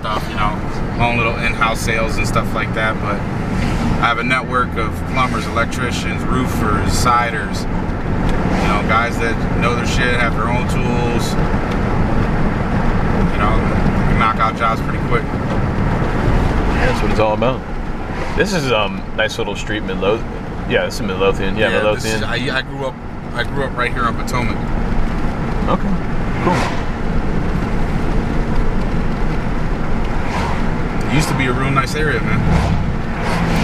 stuff, you know, my own little in-house sales and stuff like that. But I have a network of plumbers, electricians, roofers, siders, you know, guys that know their shit, have their own tools, you know, can knock out jobs pretty quick. That's what it's all about. This is nice little street, Midlothian. Yeah, this is Midlothian. Yeah, Midlothian. I grew up right here on Potomac. Okay, cool. It used to be a real nice area, man.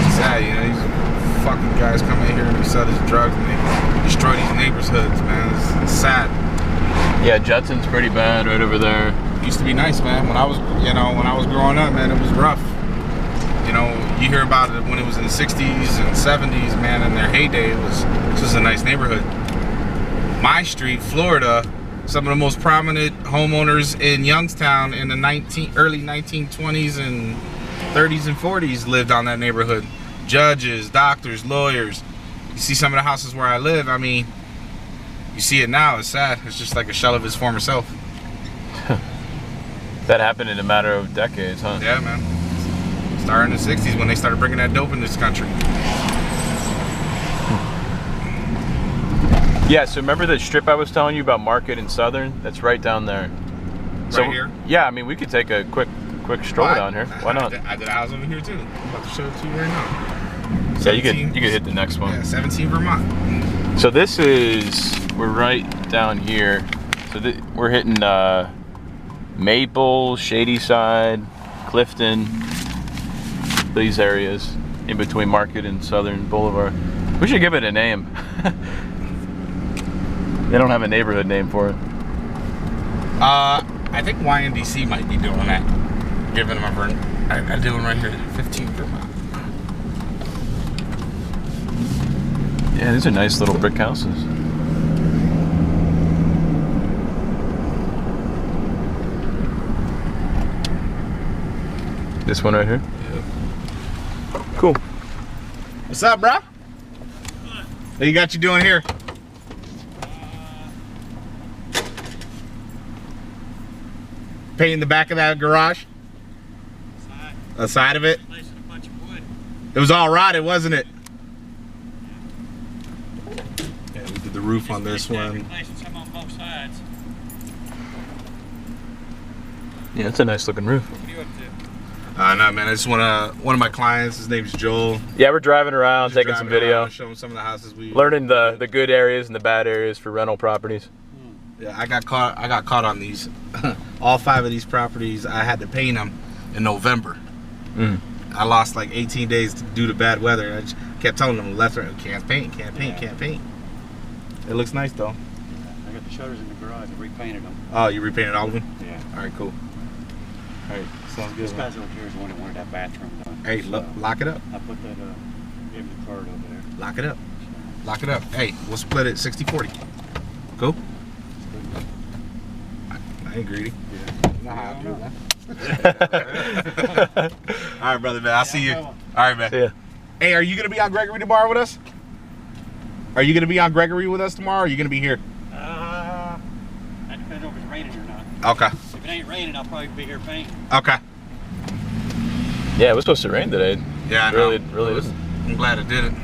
It's sad, you know, these fucking guys come in here and they sell these drugs and they destroy these neighborhoods, man. It's sad. Yeah, Judson's pretty bad right over there. It used to be nice, man. When I was growing up, man, it was rough. You know, you hear about it when it was in the 60s and 70s, man, in their heyday, it was just a nice neighborhood. My street, Florida, some of the most prominent homeowners in Youngstown in the early 1920s and 30s and 40s lived on that neighborhood. Judges, doctors, lawyers. You see some of the houses where I live, I mean, you see it now, it's sad. It's just like a shell of his former self. That happened in a matter of decades, huh? Yeah, man. Starting in the 60s when they started bringing that dope in this country. Yeah, so remember the strip I was telling you about Market and Southern? That's right down there. Right here? Yeah, I mean, we could take a quick stroll down here. Why not? I did a house over here too. I'm about to show it to you right now. Yeah, you could hit the next one. Yeah, 17 Vermont. So this is, we're right down here. So we're hitting Maple, Shady Side, Clifton, these areas in between Market and Southern Boulevard. We should give it a name. They don't have a neighborhood name for it. I think YNDC might be doing that. Giving them a doing right here, 15 Vermont. Yeah, these are nice little brick houses. This one right here? Yep. Cool. What's up, bro? What you got you doing here? Painting the back of that garage? The side of it? A bunch of wood. It was all rotted, wasn't it? Yeah, we did the roof on this one. Replacing some on both sides. Yeah, it's a nice looking roof. What are you up to? No, man. I just one of my clients. His name's Joel. Yeah, we're driving around, taking some video, showing some of the houses we learning the good areas and the bad areas for rental properties. Yeah, I got caught on these. All 5 of these properties, I had to paint them in November. I lost like 18 days due to bad weather. I just kept telling them left, right, can't paint. It looks nice though. I got the shutters in the garage. I repainted them. Oh, you repainted all of them? Yeah. All right, cool. All right, sounds good. This guy's over here is the one that wanted that bathroom done. Hey, So, lock it up. I put that, gave him the card over there. Lock it up. Lock it up. Hey, we'll split it 60-40. Cool? I ain't greedy. Yeah. You know how I do, man. All right, brother, man. I'll see you. All right, man. See ya. Hey, are you going to be on Gregory tomorrow with us? Are you going to be on Gregory with us tomorrow, or are you going to be here? That depends on if it's raining or not. Okay. If it ain't raining, I'll probably be here painting. Okay. Yeah, it was supposed to rain today. Yeah, I know. Really isn't. I'm glad it didn't.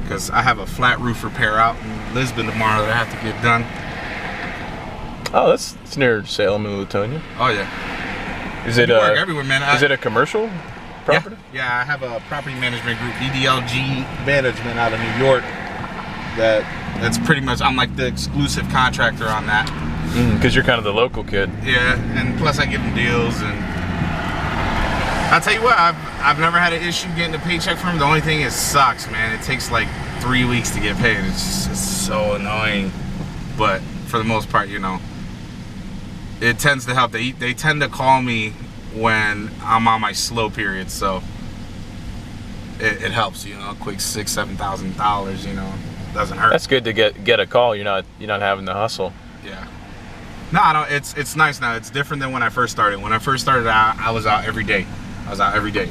Because I have a flat roof repair out in Lisbon tomorrow that I have to get done. Oh, it's near Salem and Latonia. Oh, yeah. Is it We work everywhere, man. Is it a commercial property? Yeah, I have a property management group, DDLG Management out of New York. That's pretty much, I'm like the exclusive contractor on that. Because you're kind of the local kid. Yeah, and plus I give them deals, and I'll tell you what, I've never had an issue getting a paycheck from them. The only thing is sucks, man. It takes like 3 weeks to get paid. It's so annoying. But for the most part, you know, it tends to help. They tend to call me when I'm on my slow period, so it helps, you know, a quick $6,000-$7,000, you know, doesn't hurt. That's good to get a call. You're not having to hustle. Yeah. No, I don't. It's nice now. It's different than when I first started. When I first started out, I was out every day. I was out every day,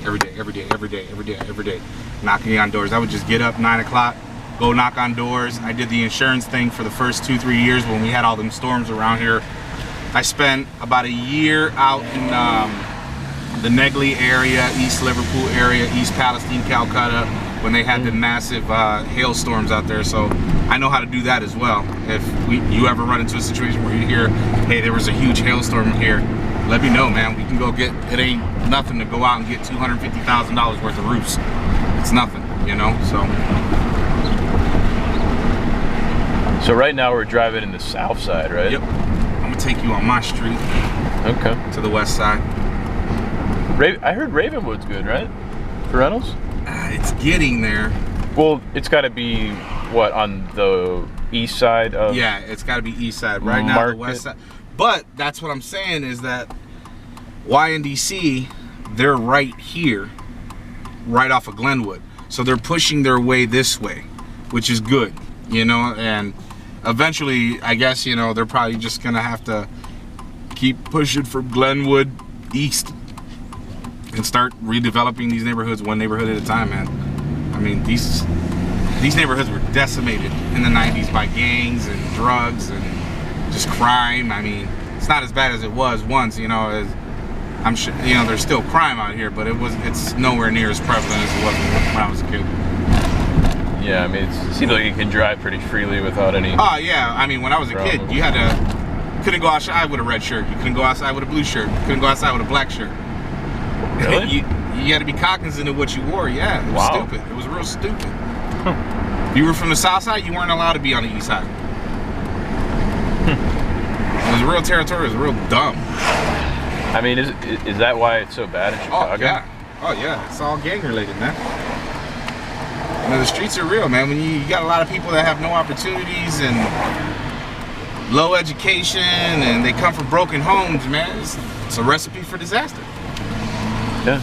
knocking on doors. I would just get up 9 o'clock, go knock on doors. I did the insurance thing for the first 2-3 years when we had all them storms around here. I spent about a year out in the Negley area, East Liverpool area, East Palestine, Calcutta, when they had the massive hailstorms out there. So I know how to do that as well. If you ever run into a situation where you hear, hey, there was a huge hailstorm here, let me know, man. We can go get, it ain't nothing to go out and get $250,000 worth of roofs. It's nothing, you know, so. So right now we're driving in the Southside, right? Yep. I'm gonna take you on my street. Okay. To the west side. I heard Ravenwood's good, right? For rentals? It's getting there. Well, it's got to be, what, on the east side of... Yeah, it's got to be east side. Right now, the west side. But that's what I'm saying is that YNDC, they're right here, right off of Glenwood. So they're pushing their way this way, which is good, you know, and eventually, I guess, you know, they're probably just going to have to keep pushing from Glenwood east and start redeveloping these neighborhoods one neighborhood at a time, man. I mean, these neighborhoods were decimated in the 90s by gangs and drugs and just crime. I mean, it's not as bad as it was once, you know, as I'm sure, you know, there's still crime out here, but it's nowhere near as prevalent as it was when I was a kid. Yeah, I mean, it seems like you can drive pretty freely without any... Oh, yeah. I mean, when I was a kid, you couldn't go outside with a red shirt. You couldn't go outside with a blue shirt. You couldn't go outside with a black shirt. Really? You had to be cognizant of what you wore. Yeah, it was stupid. It was real stupid. If you were from the south side, you weren't allowed to be on the east side. It was real territorial. It was real dumb. I mean, is that why it's so bad in Chicago? Oh, yeah. Oh, yeah. It's all gang related, man. You know, the streets are real, man. When you got a lot of people that have no opportunities and low education and they come from broken homes, man, it's a recipe for disaster. Yeah.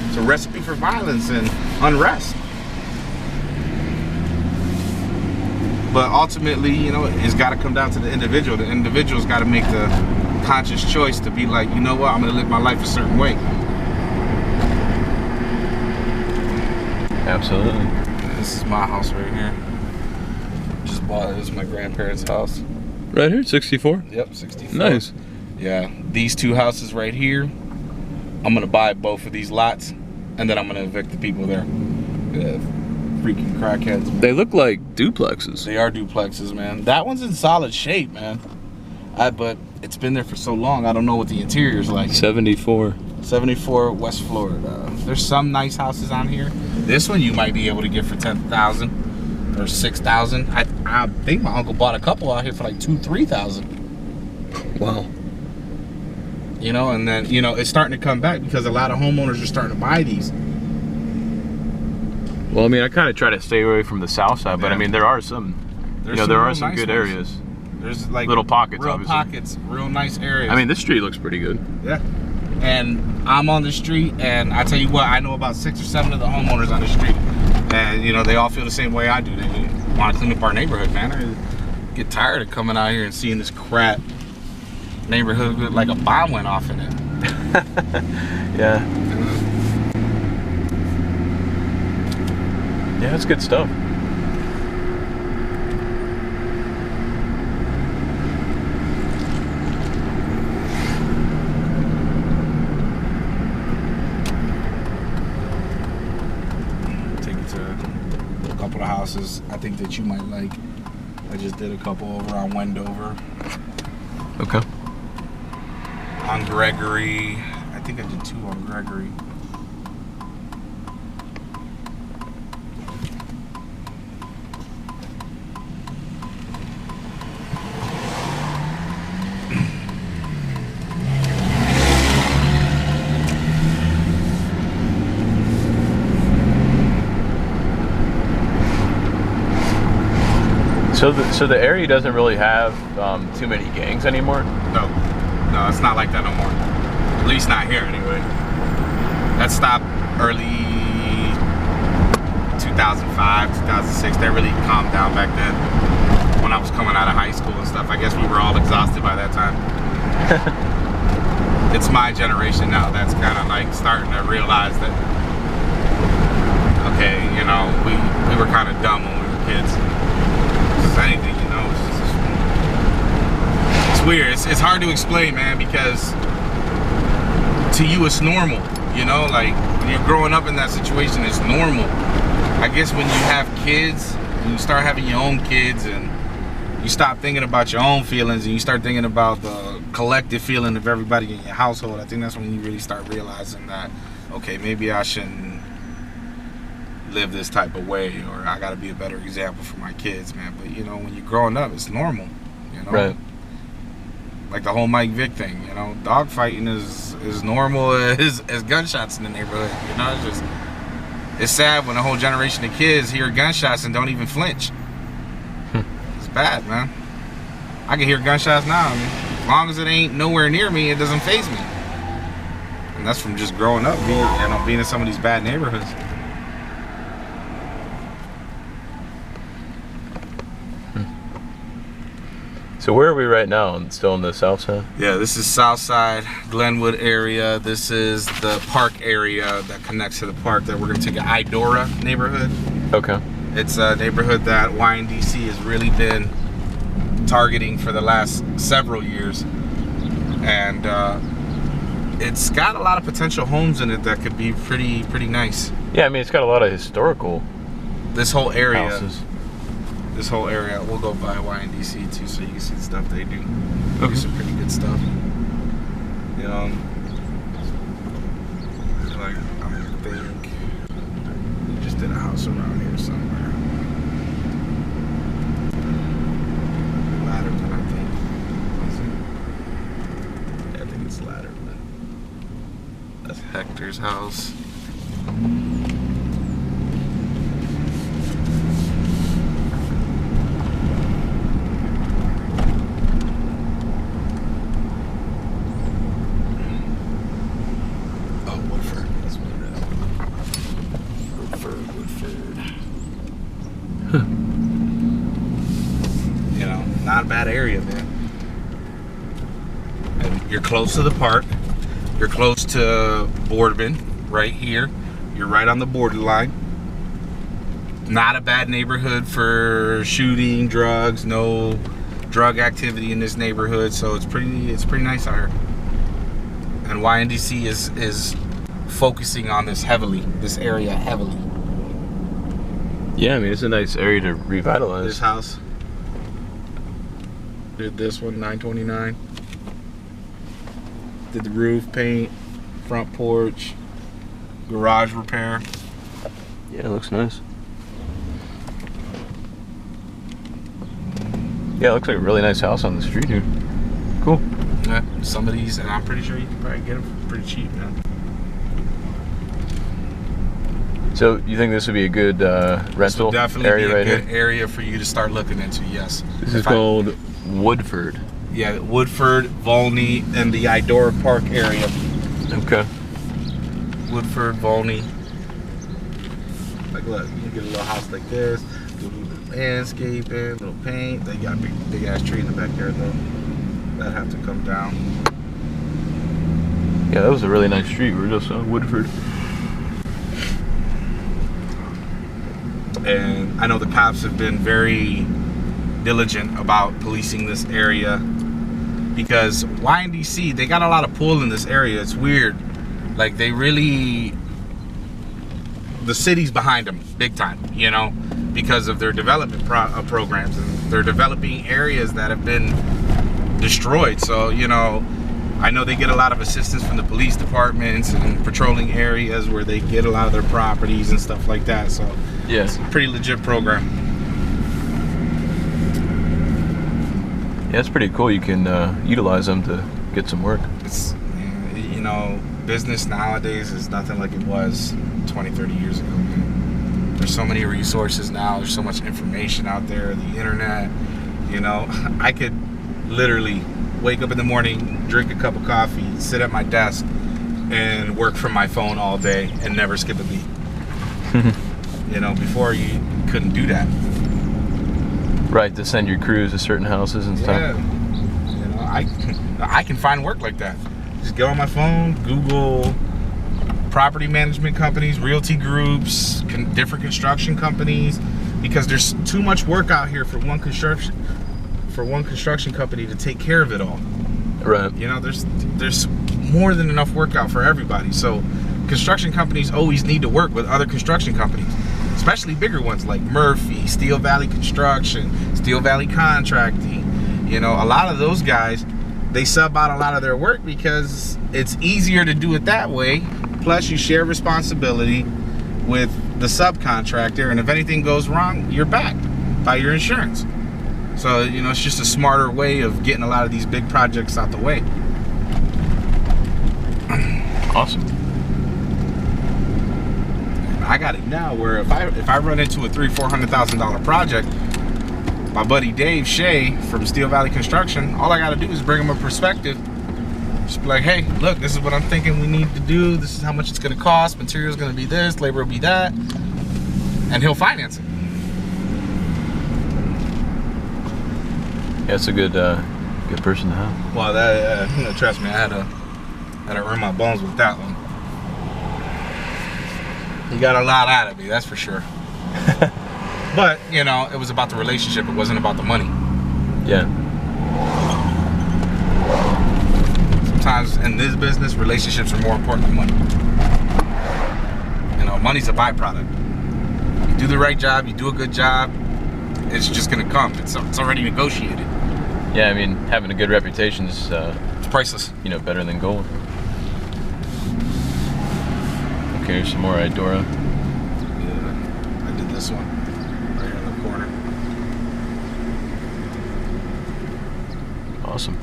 It's a recipe for violence and unrest. But ultimately, you know, it's got to come down to the individual. The individual's got to make the conscious choice to be like, you know what, I'm going to live my life a certain way. Absolutely. This is my house right here. Just bought it. This is my grandparents' house. Right here, 64? Yep, 64. Nice. Yeah, these two houses right here, I'm going to buy both of these lots, and then I'm going to evict the people there. Freaking crackheads. They look like duplexes. They are duplexes, man. That one's in solid shape, man. But it's been there for so long, I don't know what the interior's like. 74. 74 West Florida. There's some nice houses on here. This one you might be able to get for $10,000 or $6,000. I think my uncle bought a couple out here for like $2,000-$3,000. Wow. You know, and then, you know, it's starting to come back because a lot of homeowners are starting to buy these. Well, I mean, I kind of try to stay away from the south side, but I mean, there are some, you know, there are some good areas. There's like little pockets, real obviously. pockets, real nice areas. I mean, this street looks pretty good. Yeah. And I'm on the street, and I tell you what, I know about 6 or 7 of the homeowners on the street, and you know, they all feel the same way I do. They want to clean up our neighborhood, man. I get tired of coming out here and seeing this crap neighborhood with like a bomb went off in it. Yeah. Yeah, that's good stuff. Take you to a couple of houses I think that you might like. I just did a couple over on Wendover. Okay. On Gregory. I think I did 2 on Gregory. So the area doesn't really have too many gangs anymore? No, it's not like that no more. At least not here anyway. That stopped early 2005, 2006. They really calmed down back then when I was coming out of high school and stuff. I guess we were all exhausted by that time. It's my generation now that's kind of like starting to realize that, okay, you know, we were kind of dumb when we were kids. Anything, you know, it's weird. It's hard to explain, man, because to you it's normal, you know, like when you're growing up in that situation, it's normal. I guess when you have kids, when you start having your own kids and you stop thinking about your own feelings and you start thinking about the collective feeling of everybody in your household, I think that's when you really start realizing that, okay, maybe I shouldn't live this type of way, or I gotta be a better example for my kids, man. But you know, when you're growing up, it's normal, you know. Right. Like the whole Mike Vick thing, you know, dog fighting is normal as gunshots in the neighborhood, you know. It's just, it's sad when a whole generation of kids hear gunshots and don't even flinch. It's bad, man. I can hear gunshots now. I mean, as long as it ain't nowhere near me, it doesn't faze me. And that's from just growing up, being in some of these bad neighborhoods. So where are we right now? Still in the Southside? Yeah, this is Southside, Glenwood area. This is the park area that connects to the park that we're gonna take an Idora neighborhood. Okay. It's a neighborhood that YNDC has really been targeting for the last several years. And it's got a lot of potential homes in it that could be pretty nice. Yeah, I mean, it's got a lot of historical This whole area. houses. This whole area, we'll go by YNDC too, so you can see the stuff they do. They do Okay. some pretty good stuff. You know, like I think we just did a house around here somewhere. Latterman, I think. Was it? Yeah, I think it's Latterman. That's Hector's house. You know, not a bad area, man. And you're close to the park. You're close to Boardman, right here. You're right on the borderline. Not a bad neighborhood for shooting, drugs, no drug activity in this neighborhood, so it's pretty nice out here. And YNDC is focusing on this area heavily. Yeah, I mean, it's a nice area to revitalize. This house did this one, 929. Did the roof, paint, front porch, garage repair. Yeah, it looks nice. Yeah, it looks like a really nice house on the street, dude. Cool. Yeah, some of these, and I'm pretty sure you can probably get them pretty cheap, man. So you think this would be a good rental Definitely area be a right good here? area for you to start looking into. Yes. This is called Woodford. Yeah, Woodford, Volney, and the Idora Park area. Okay. Woodford, Volney. Like, look, you can get a little house like this. Do a little bit of landscaping, little paint. They got a big ass tree in the backyard though. That'd have to come down. Yeah, that was a really nice street. We're just on Woodford. And I know the cops have been very diligent about policing this area because YNDC, they got a lot of pull in this area. It's weird. Like, they really, the city's behind them big time, you know, because of their development programs, and they're developing areas that have been destroyed. So, you know, I know they get a lot of assistance from the police departments and patrolling areas where they get a lot of their properties and stuff like that. So Yeah. it's a pretty legit program. Yeah, it's pretty cool. You can utilize them to get some work. It's, you know, business nowadays is nothing like it was 20, 30 years ago, man. There's so many resources now. There's so much information out there, the internet, you know. I could literally wake up in the morning, drink a cup of coffee, sit at my desk, and work from my phone all day and never skip a beat. You know, before you couldn't do that. Right, to send your crews to certain houses and stuff. Yeah. You know, I can find work like that. Just go on my phone, Google property management companies, realty groups, different construction companies, because there's too much work out here for one construction company to take care of it all. Right. You know, there's more than enough work out for everybody. So construction companies always need to work with other construction companies, especially bigger ones like Murphy, Steel Valley Construction, Steel Valley Contracting. You know, a lot of those guys, they sub out a lot of their work because it's easier to do it that way. Plus you share responsibility with the subcontractor, and if anything goes wrong, you're backed by your insurance. So, you know, it's just a smarter way of getting a lot of these big projects out the way. Awesome. I got it now where if I run into a $300,000-$400,000 project, my buddy Dave Shea from Steel Valley Construction, all I got to do is bring him a perspective. Just be like, hey, look, this is what I'm thinking we need to do. This is how much it's going to cost. Material's going to be this, labor will be that, and he'll finance it. Yeah, it's a good person to have. Well, that you know, trust me, I had to earn my bones with that one. He got a lot out of me, that's for sure. But you know, it was about the relationship. It wasn't about the money. Yeah. Sometimes in this business, relationships are more important than money. You know, money's a byproduct. You do the right job, you do a good job, it's just gonna come. It's already negotiated. Yeah, I mean, having a good reputation is It's priceless. you know, better than gold. Okay, here's some more Idora. Yeah, I did this one right here in the corner. Awesome.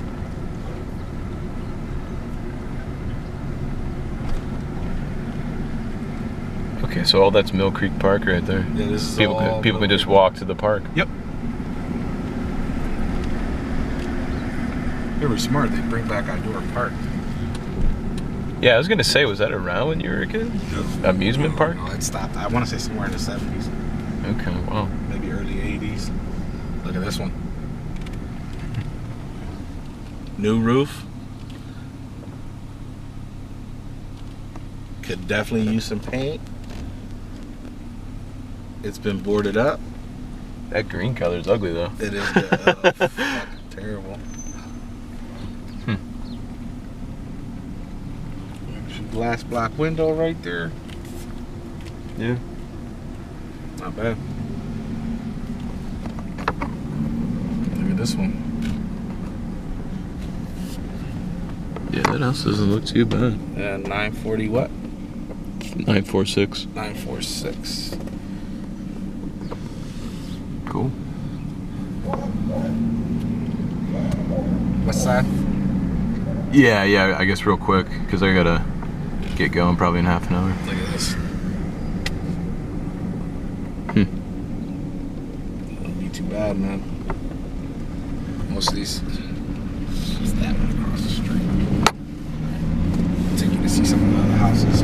Okay, so all that's Mill Creek Park right there. Yeah, this is People all can just walk to the park. Yep. They were smart. They bring back Idora Park. Yeah, I was gonna say, was that around when you were a kid? Amusement park? No, it stopped. I want to say somewhere in the 70s. Okay, wow. Maybe early 80s. Look at this one. New roof. Could definitely use some paint. It's been boarded up. That green color's ugly though. It is fucking terrible. Glass block window right there. Yeah. Not bad. Look at this one. Yeah, that house doesn't look too bad. 940 what? 946. 946. Cool. West side? Yeah, I guess real quick, because I gotta get going probably in half an hour. Look at this. Wouldn't be too bad, man. Most of these. It's that one across the street. I'll take you to see some of the other houses.